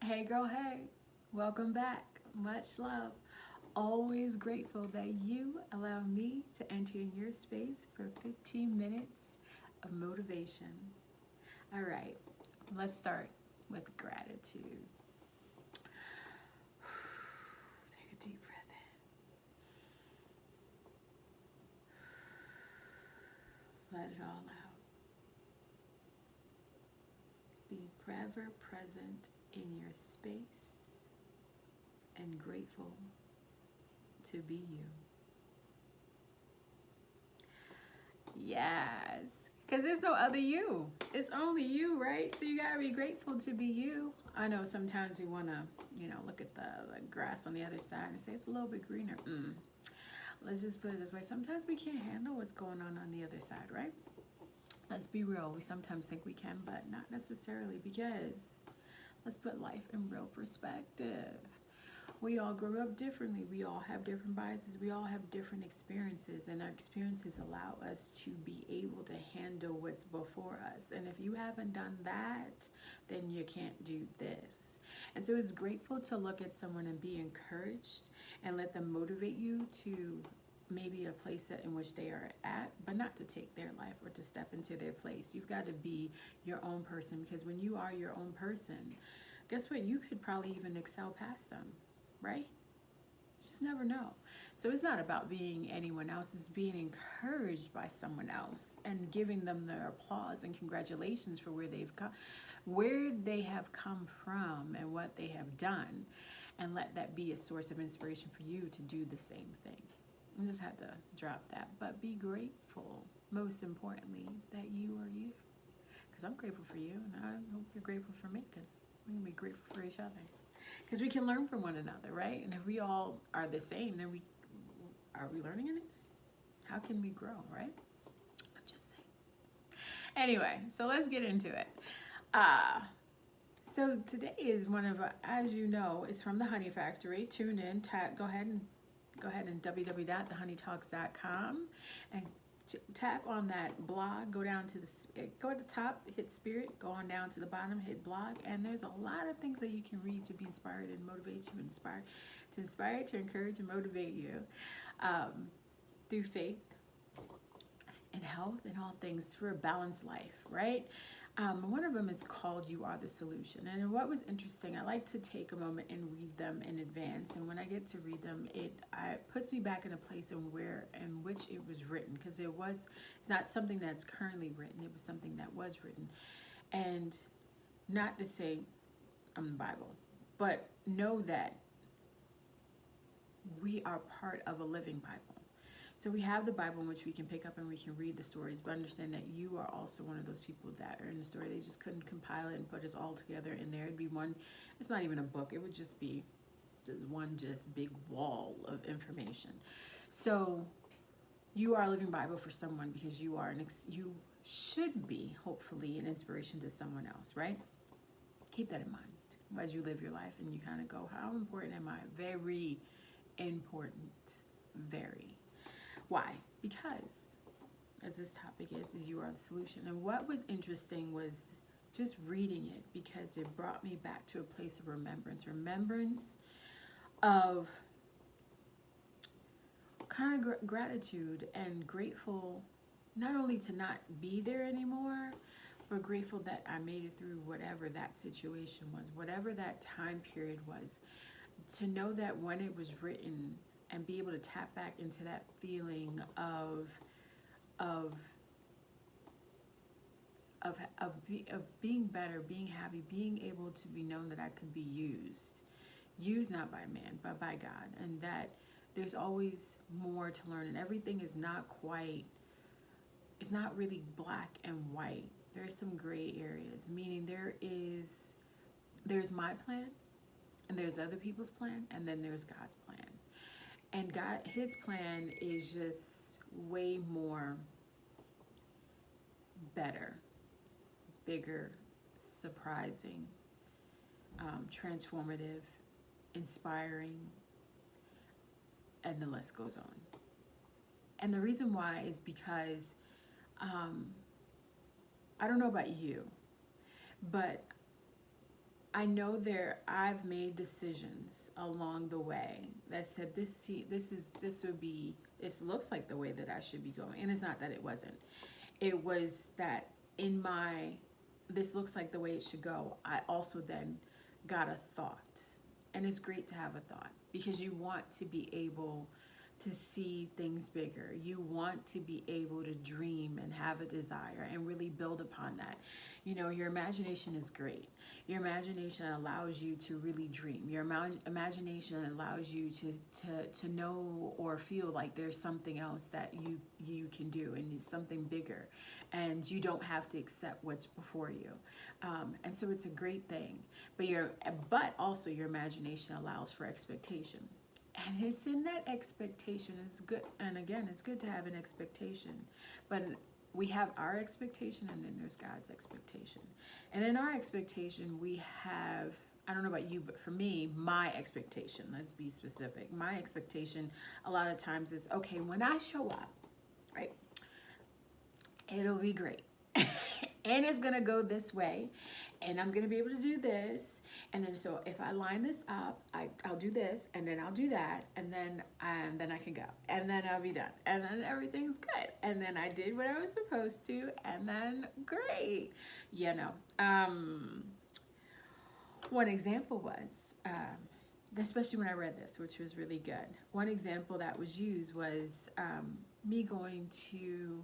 Hey girl, hey, welcome back. Much love. Always grateful that you allow me to enter in your space for 15 minutes of motivation. All right, let's start with gratitude. Take a deep breath in, let it all out. Be ever present in your space and grateful to be you. Yes, because there's no other you. It's only you, right? So you gotta be grateful to be you. I know sometimes we wanna, look at the grass on the other side and say it's a little bit greener. Let's just put it this way. Sometimes we can't handle what's going on the other side, right? Let's be real. We sometimes think we can, but not necessarily, because let's put life in real perspective. We all grew up differently. We all have different biases. We all have different experiences, and our experiences allow us to be able to handle what's before us. And if you haven't done that, then you can't do this. And so it's grateful to look at someone and be encouraged and let them motivate you to maybe a place that in which they are at, but not to take their life or to step into their place. You've got to be your own person, because when you are your own person, guess what? You could probably even excel past them, right? You just never know. So it's not about being anyone else, it's being encouraged by someone else and giving them their applause and congratulations for where they have come from and what they have done, and let that be a source of inspiration for you to do the same thing. I just had to drop that. But be grateful, most importantly, that you are you. Because I'm grateful for you, and I hope you're grateful for me, because we can be grateful for each other. Because we can learn from one another, right? And if we all are the same, then are we learning anything? How can we grow, right? I'm just saying. Anyway, so let's get into it. So today is one of, as you know, it's from the Honey Factory. Tune in, go ahead and www.thehoneytalks.com and tap on that blog, go at the top, hit spirit, go on down to the bottom, hit blog, and there's a lot of things that you can read to be inspired and motivate you, to encourage and motivate you through faith and health and all things for a balanced life, right? One of them is called "You Are the Solution." And what was interesting, I like to take a moment and read them in advance. And when I get to read them, it puts me back in a place in which it was written, because it's not something that's currently written. It was something that was written. And not to say I'm the Bible, but know that we are part of a living Bible. So we have the Bible in which we can pick up and we can read the stories, but understand that you are also one of those people that are in the story. They just couldn't compile it and put us all together in there. It'd be one, it's not even a book. It would just be one big wall of information. So you are a living Bible for someone, because you you should be, hopefully, an inspiration to someone else, right? Keep that in mind as you live your life, and you kind of go, how important am I? Very important, very. Why? Because, as this topic is you are the solution. And what was interesting was just reading it, because it brought me back to a place of remembrance of kind of gratitude and grateful, not only to not be there anymore, but grateful that I made it through whatever that situation was, whatever that time period was, to know that when it was written, and be able to tap back into that feeling of being better, being happy, being able to be known that I could be used not by man, but by God, and that there's always more to learn, and everything is it's not really black and white. There's some gray areas, meaning there's my plan, and there's other people's plan, and then there's God's plan. And his plan is just way more better, bigger, surprising, transformative, inspiring, and the list goes on. And the reason why is because I don't know about you, but I know I've made decisions along the way that said this looks like the way that I should be going. And it's not that it wasn't. It was that this looks like the way it should go. I also then got a thought. And it's great to have a thought because you want to be able to see things bigger. You want to be able to dream and have a desire and really build upon that. You know, your imagination is great. Your imagination allows you to really dream. Your imagination allows you to know or feel like there's something else that you can do, and it's something bigger, and you don't have to accept what's before you. And so it's a great thing. But also your imagination allows for expectation. And it's in that expectation. It's good. And again, it's good to have an expectation. But we have our expectation, and then there's God's expectation. And in our expectation, we have, I don't know about you, but for me, my expectation, let's be specific. My expectation a lot of times is, okay, when I show up, right, it'll be great. And it's going to go this way, and I'm going to be able to do this. And then so if I line this up, I'll do this, and then I'll do that, and then I can go, and then I'll be done, and then everything's good, and then I did what I was supposed to, and then great. You know, one example was, especially when I read this, which was really good. One example that was used was me going to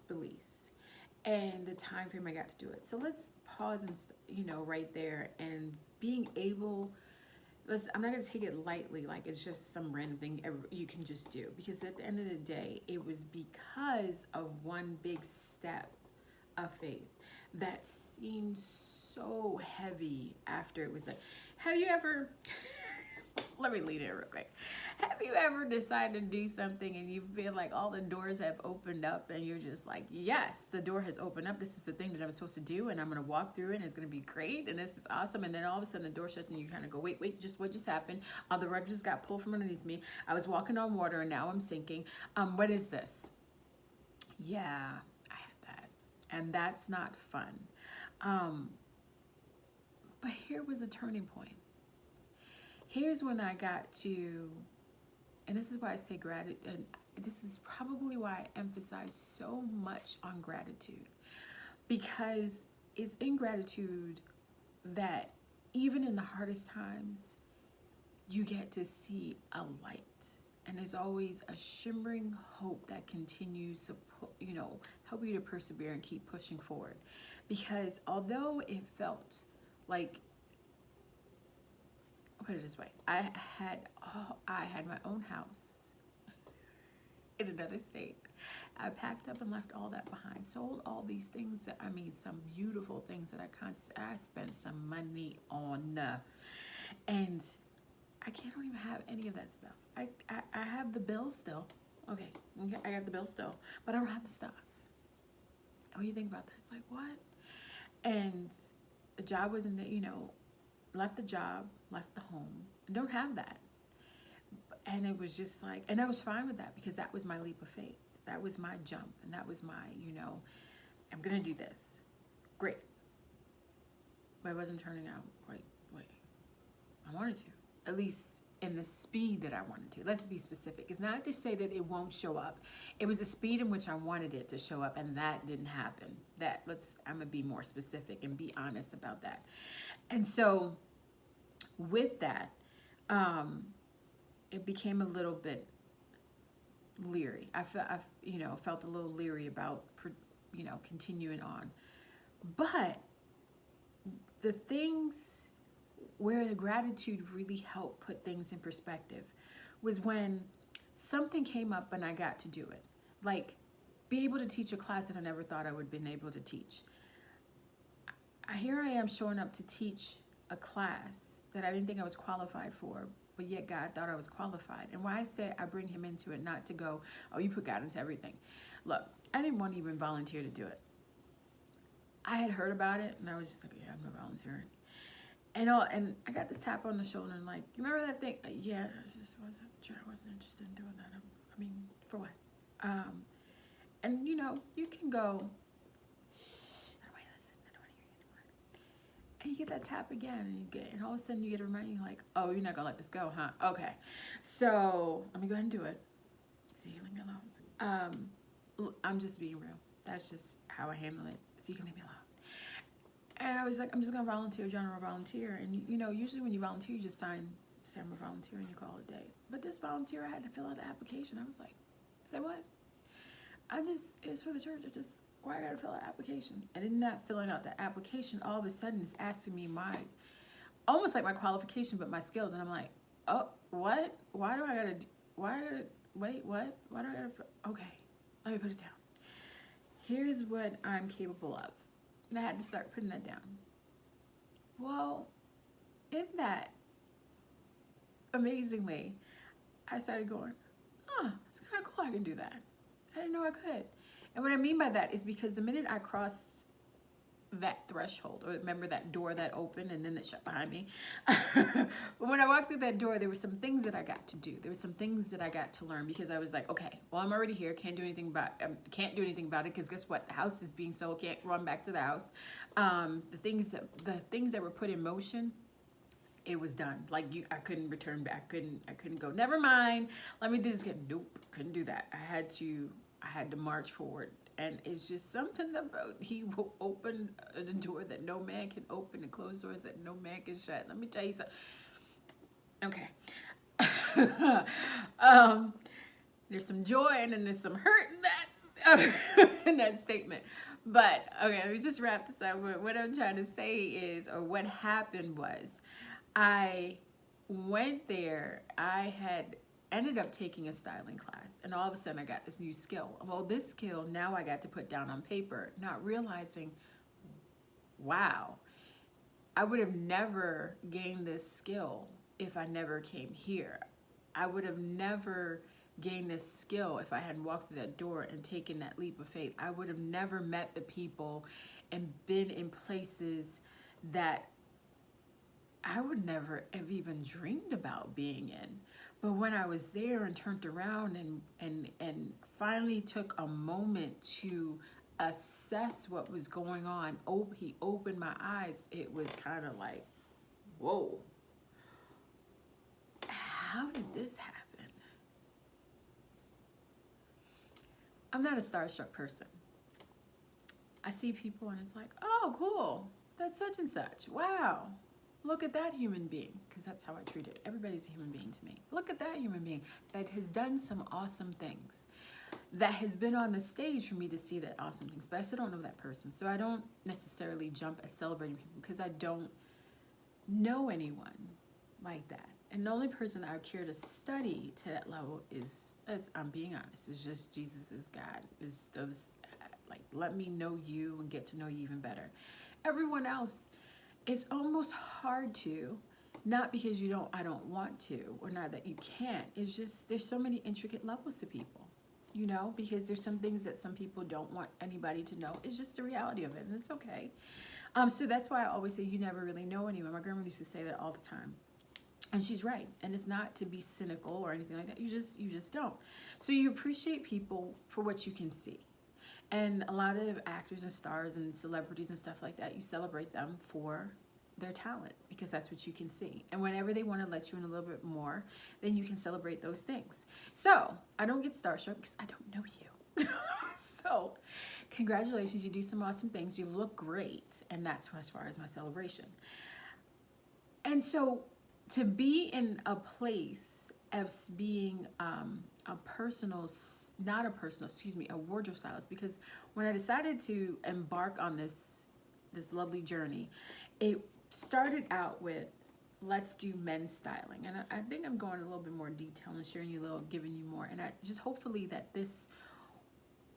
Belize and the time frame I got to do it. So let's pause and, right there, and being able, I'm not going to take it lightly like it's just some random thing you can just do, because at the end of the day, it was because of one big step of faith that seemed so heavy after it was like, have you ever, let me lead it real quick. Have you ever decided to do something and you feel like all the doors have opened up and you're just like, yes, the door has opened up. This is the thing that I'm supposed to do, and I'm going to walk through it, and it's going to be great, and this is awesome. And then all of a sudden the door shuts and you kind of go, wait, what just happened? The rug just got pulled from underneath me. I was walking on water and now I'm sinking. What is this? Yeah, I had that. And that's not fun. But here was a turning point. Here's when I got to, and this is why I say gratitude, and this is probably why I emphasize so much on gratitude, because it's in gratitude that even in the hardest times, you get to see a light. And there's always a shimmering hope that continues to, help you to persevere and keep pushing forward. Because although it felt like, put it this way, I had my own house in another state. I packed up and left all that behind, sold all these things some beautiful things that I spent some money on, and I don't even have any of that stuff. I have the bill still. Okay, I got the bill still, but I don't have the stuff. And when you think about that, it's like, what? And the job wasn't there, left the job, left the home, and don't have that. And it was just like, and I was fine with that, because that was my leap of faith. That was my jump, and that was my, I'm gonna do this. Great. But it wasn't turning out quite the way I wanted to, at least in the speed that I wanted to. Let's be specific. It's not to say that it won't show up. It was the speed in which I wanted it to show up, and that didn't happen. I'm gonna be more specific and be honest about that. And so with that, it became a little bit leery. I felt a little leery about, continuing on. But the things where the gratitude really helped put things in perspective was when something came up and I got to do it. Like, be able to teach a class that I never thought I would have been able to teach. Here I am showing up to teach a class that I didn't think I was qualified for, but yet God thought I was qualified. And why I say I bring him into it, not to go, oh, you put God into everything. Look, I didn't want to even volunteer to do it. I had heard about it, and I was just like, yeah, I'm not volunteering. And I got this tap on the shoulder, and like, you remember that thing? Yeah, I just wasn't sure. I wasn't interested in doing that. For what? And you can go, shh, I don't want to listen. I don't want to hear you And you get that tap again, and all of a sudden you get a reminder, you're like, oh, you're not gonna let this go, huh? Okay. So let me go ahead and do it. So you leave me alone. I'm just being real. That's just how I handle it. So you can leave me alone. And I was like, I'm just gonna volunteer, general volunteer. And usually when you volunteer, you just say I'm a volunteer and you call it a day. But this volunteer, I had to fill out the application. I was like, say what? It's for the church. Why I gotta fill out the application? And in that filling out the application, all of a sudden it's asking me almost like my qualification, but my skills. And I'm like, oh, what? Why do I gotta, wait, what? Why do I gotta, okay, let me put it down. Here's what I'm capable of. And I had to start putting that down. Well, in that, amazingly, I started going, it's kind of cool I can do that. I didn't know I could. And what I mean by that is because the minute I crossed that threshold, or remember that door that opened and then it shut behind me. But when I walked through that door, there were some things that I got to do. There were some things that I got to learn, because I was like, okay, well, I'm already here. Can't do anything about it, because guess what? The house is being sold. Can't run back to the house. The things that were put in motion, it was done. Like I couldn't return back. I couldn't go, never mind, let me do this again. Nope, couldn't do that. I had to march forward. And it's just something about he will open the door that no man can open and close doors that no man can shut. Let me tell you something. Okay. There's some joy and then there's some hurt in that statement. But okay, let me just wrap this up. What I'm trying to say is, or what happened was, I went there. I had ended up taking a styling class, and all of a sudden I got this new skill. Well, this skill now I got to put down on paper, not realizing, wow, I would have never gained this skill if I never came here. I would have never gained this skill if I hadn't walked through that door and taken that leap of faith. I would have never met the people and been in places that I would never have even dreamed about being in. But when I was there and turned around and finally took a moment to assess what was going on, he opened my eyes. It was kind of like, whoa, how did this happen? I'm not a starstruck person. I see people and it's like, oh, cool, that's such and such. Wow. Look at that human being, because that's how I treat it. Everybody's a human being to me. Look at that human being that has done some awesome things, that has been on the stage for me to see that awesome things. But I still don't know that person. So I don't necessarily jump at celebrating people because I don't know anyone like that. And the only person I care to study to that level is, as I'm being honest, is just Jesus is God. Is those, like, let me know you and get to know you even better. Everyone else, it's almost hard to, not because I don't want to, or not that you can't. It's just, there's so many intricate levels to people, because there's some things that some people don't want anybody to know. It's just the reality of it, and it's okay. So that's why I always say you never really know anyone. My grandma used to say that all the time. And she's right. And it's not to be cynical or anything like that. You just don't. So you appreciate people for what you can see. And a lot of actors and stars and celebrities and stuff like that, you celebrate them for their talent, because that's what you can see. And whenever they want to let you in a little bit more, then you can celebrate those things. So I don't get starstruck because I don't know you. So congratulations, you do some awesome things. You look great. And that's as far as my celebration. And so to be in a place of being a wardrobe stylist, because when I decided to embark on this lovely journey, it started out with, let's do men's styling. And I think I'm going a little bit more detail and sharing you a little, giving you more. And I just hopefully that this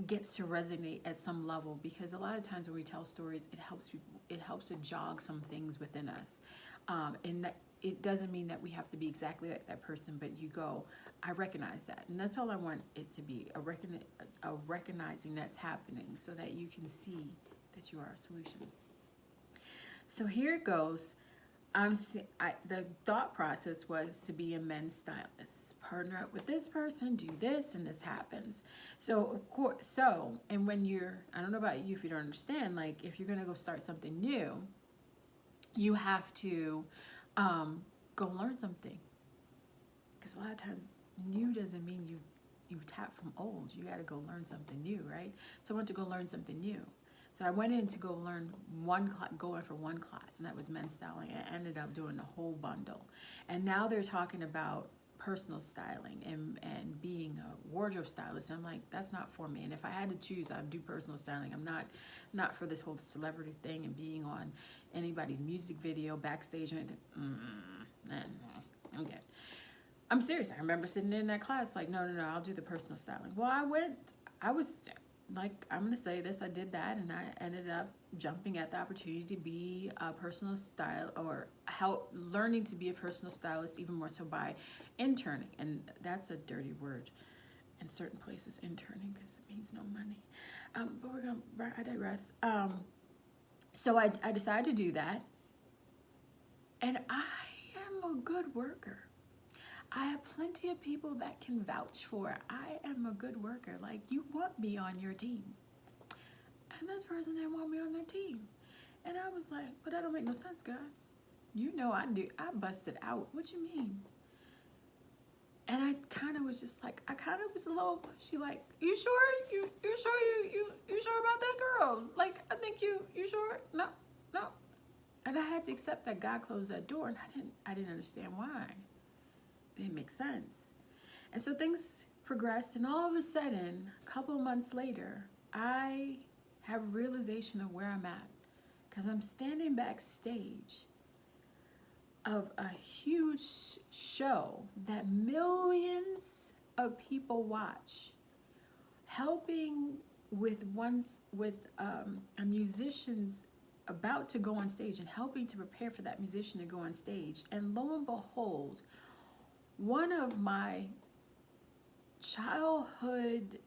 gets to resonate at some level, because a lot of times when we tell stories, it helps people, it helps to jog some things within us. And it doesn't mean that we have to be exactly like that person, but you go, I recognize that. And that's all I want it to be, a recognizing that's happening, so that you can see that you are a solution. So here it goes. The thought process was to be a men's stylist. Partner up with this person, do this, and this happens. So of course, and when I don't know about you if you don't understand, like if you're gonna go start something new, you have to go learn something. Because a lot of times, new doesn't mean you tap from old. You got to go learn something new, right? So I went to go learn something new. So I went in to go learn go in for one class, and that was men's styling. I ended up doing the whole bundle. And now they're talking about personal styling and being a wardrobe stylist. And I'm like, that's not for me. And if I had to choose, I'd do personal styling. I'm not for this whole celebrity thing and being on anybody's music video, backstage, or anything. I'm good. I'm serious. I remember sitting in that class like, no, I'll do the personal styling. Well, I was like, I'm going to say this, I did that, and I ended up jumping at the opportunity to be a personal style, or learning to be a personal stylist, even more so by interning. And that's a dirty word in certain places, interning, because it means no money. But I digress. So I decided to do that, and I am a good worker. I have plenty of people that can vouch for it. I am a good worker. Like, you want me on your team. And this person didn't want me on their team. And I was like, but that don't make no sense, God. You know I do. I busted out. What you mean? And I kind of was just like, I kind of was a little pushy, like, you sure? You sure about that, girl? Like, I think you sure? No. And I had to accept that God closed that door, and I didn't understand why. It didn't make sense. And so things progressed, and all of a sudden, a couple of months later, I have a realization of where I'm at, because I'm standing backstage of a huge show that millions of people watch, helping with a musician's about to go on stage and helping to prepare for that musician to go on stage. And lo and behold, one of my childhood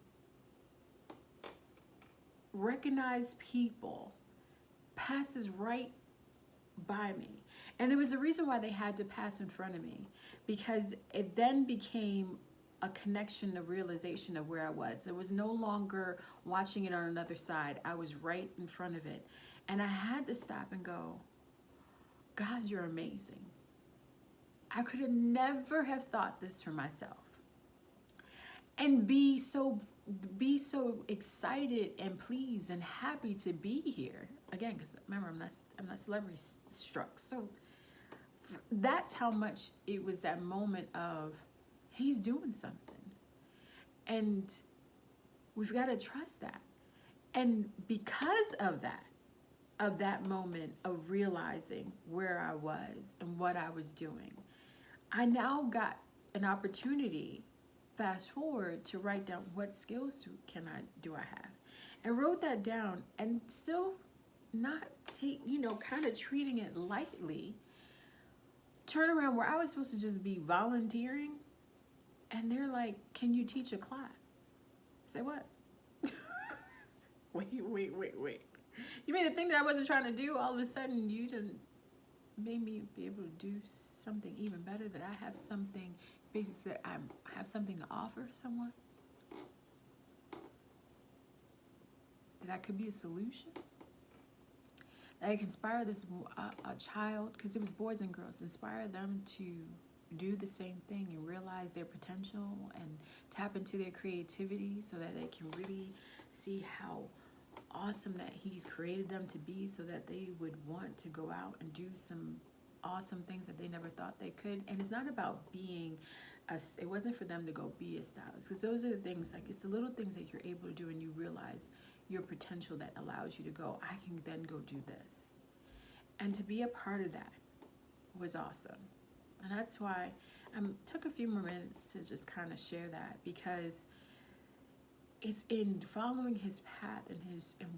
recognized people passes right by me. And there was a reason why they had to pass in front of me, because it then became a connection, a realization of where I was. It was no longer watching it on another side. I was right in front of it. And I had to stop and go, God, you're amazing. I could have never have thought this for myself. And be so excited and pleased and happy to be here again, because remember, I'm not celebrity struck. So that's how much it was that moment of, he's doing something, and we've got to trust that. And because of that moment of realizing where I was and what I was doing, I now got an opportunity, fast forward, to write down what skills do I have, and wrote that down, and still not kind of treating it lightly. Turn around where I was supposed to just be volunteering, and they're like, can you teach a class? Say what? Wait. You mean the thing that I wasn't trying to do, all of a sudden you just made me be able to do something even better, that I have something, basically that I have something to offer someone? That I could be a solution? That I can inspire a child, because it was boys and girls, inspire them to do the same thing and realize their potential and tap into their creativity, so that they can really see how awesome that he's created them to be, so that they would want to go out and do some awesome things that they never thought they could. And it's not about being it wasn't for them to go be a stylist, because those are the things, like, it's the little things that you're able to do, and you realize your potential that allows you to go, I can then go do this. And to be a part of that was awesome. And that's why I took a few more minutes to just kind of share that, because it's in following his path and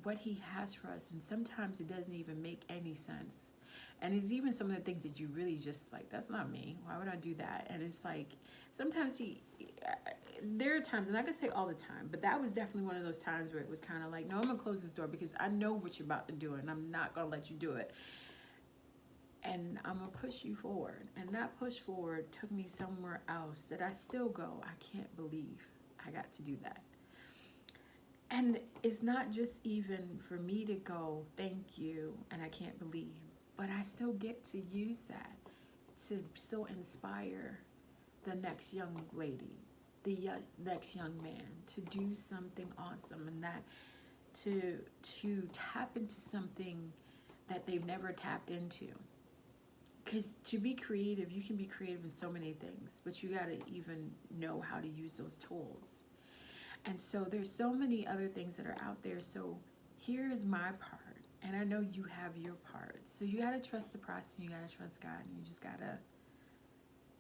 what he has for us. And sometimes it doesn't even make any sense. And it's even some of the things that you really just like, that's not me. Why would I do that? And it's like, sometimes there are times, and I can say all the time, but that was definitely one of those times where it was kind of like, no, I'm going to close this door, because I know what you're about to do, and I'm not going to let you do it. And I'm going to push you forward. And that push forward took me somewhere else that I still go, I can't believe I got to do that. And it's not just even for me to go, thank you, and I can't believe but I still get to use that to still inspire the next young lady, the next young man to do something awesome, and that to tap into something that they've never tapped into. Because to be creative, you can be creative in so many things, but you got to even know how to use those tools. And so there's so many other things that are out there. So here's my part, and I know you have your part. So you got to trust the process, and you got to trust God, and you just got to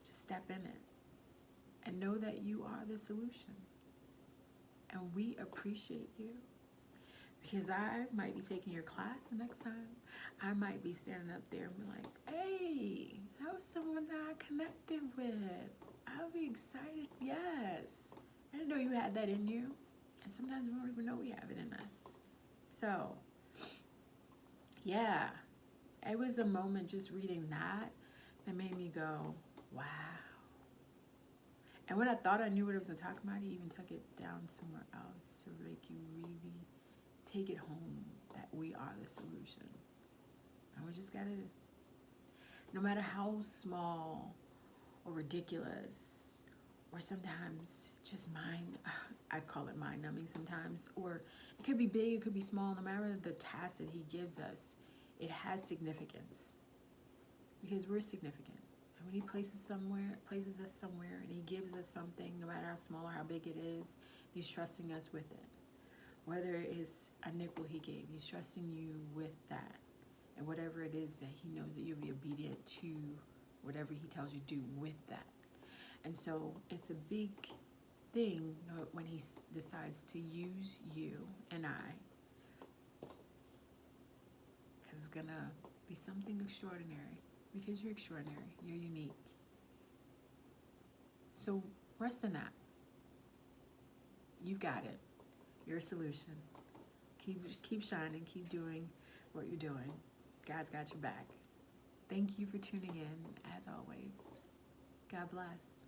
just step in it and know that you are the solution. And we appreciate you, because I might be taking your class the next time. I might be standing up there and be like, hey, that was someone that I connected with. I'll be excited. Yes. I didn't know you had that in you. And sometimes we don't even know we have it in us. So, yeah. It was a moment just reading that made me go, wow. And when I thought I knew what it was going to talk about, he even took it down somewhere else to make you really take it home that we are the solution. And we just got to, no matter how small or ridiculous, or sometimes just I call it mind numbing sometimes, or it could be big, it could be small, no matter the task that he gives us, it has significance, because we're significant. And when he places us somewhere, and he gives us something, no matter how small or how big it is, he's trusting us with it. Whether it's a nickel he gave, he's trusting you with that. And whatever it is that he knows that you'll be obedient to, whatever he tells you to do with that. And so it's a big thing when he decides to use you and I, because it's going to be something extraordinary, because you're extraordinary, you're unique. So rest in that. You've got it. You're a solution. Just keep shining, keep doing what you're doing. God's got your back. Thank you for tuning in, as always. God bless.